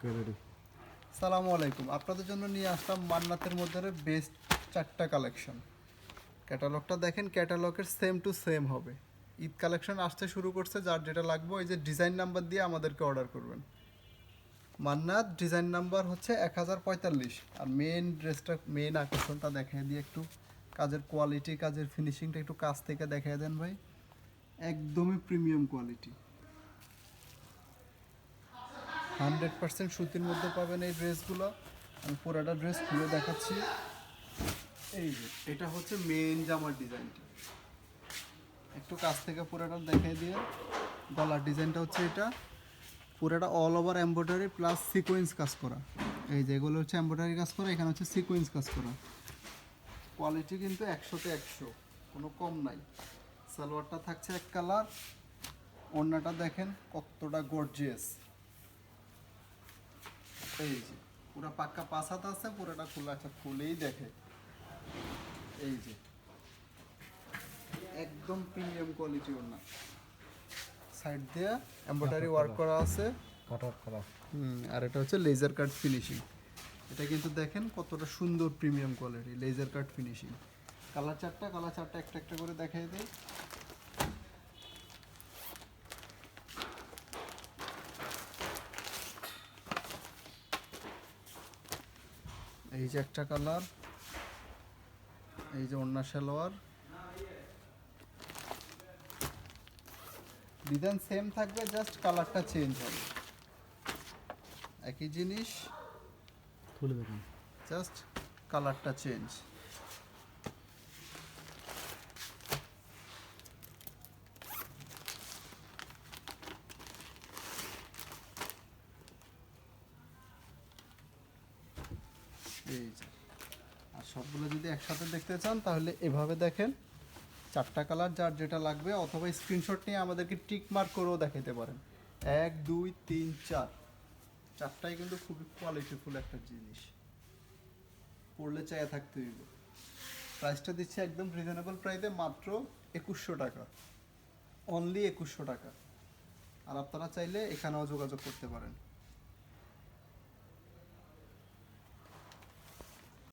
Okay ready. সালামু আলাইকুম, আপনাদের জন্য নিয়ে আসলাম মান্নাতের মধ্যে বেস্ট 4টা কালেকশন। ক্যাটালগটা দেখেন, ক্যাটালগের সেম টু সেম হবে। ঈদ কালেকশন আসতে শুরু করছে, যার যেটা লাগবে ওই যে ডিজাইন নাম্বার দিয়ে আমাদেরকে অর্ডার করবেন। মান্নাত ডিজাইন নাম্বার হচ্ছে 1045। আর মেন ড্রেসটা, মেন আকর্ষণটা দেখাই দিয়ে একটু, কাজের কোয়ালিটি, কাজের ফিনিশিংটা একটু কাছ থেকে দেখাই দেন ভাই। একদমই প্রিমিয়াম কোয়ালিটি, 100% সুতির মধ্যে পাবেন এই ড্রেসগুলো। আমি পুরোটা ড্রেস খুলে দেখাচ্ছি। এই যে এটা হচ্ছে মেন জামার ডিজাইনটা, একটু কাছ থেকে পুরোটা দেখিয়ে দিয়ে। গলার ডিজাইনটা হচ্ছে এটা, পুরোটা all over embroidery plus sequence কাজ করা। এই যে এগুলো হচ্ছে এমব্রয়ডারি কাজ করা, এখানে হচ্ছে সিকোয়েন্স কাজ করা। কোয়ালিটি কিন্তু 100তে 100, কোনো কম নাই। সালোয়ারটা থাকছে এক কালার, ওড়নাটা দেখেন কতটা গর্জিয়াস। এই যে পুরো পাক্কা পাঁচ হাত আছে, পুরোটা খোলা, একটা খুলেই দেখে। এই যে একদম প্রিমিয়াম কোয়ালিটি ওড়না, সাইড দিয়ে এমব্রয়ডারি ওয়ার্ক করা আছে। কাট আউট করা। আর এটা হচ্ছে লেজার কাট ফিনিশিং। এটা কিন্তু দেখেন কতটা সুন্দর premium quality, laser cut finishing. Colour চারটা একটা একটা করে দেখাই দিই। এই যে একটা কালার, এই যে ওড়না সালোয়ার। ডিজাইন সেম থাকবে, জাস্ট কালারটা চেঞ্জ হবে। একই জিনিস, খুলে দেখুন। জাস্ট কালারটা চেঞ্জ। এই যে, আর সবগুলো যদি একসাথে দেখতে চান তাহলে এভাবে দেখেন, 4টা কালার যার যেটা লাগবে, অথবা স্ক্রিনশট নিয়ে আমাদেরকে টিক মার্ক করেও দেখাতে পারেন। 1 2 3 4, চারটাই কিন্তু খুবই কোয়ালিটিফুল একটা জিনিস, পড়লে চাইয়া থাকতে হইব। প্রাইসটা দিচ্ছি একদম রিজনেবল প্রাইসে, মাত্র 2100 টাকা, অনলি 2100 টাকা। আর আপনারা চাইলে এখানেও যোগাযোগ করতে পারেন।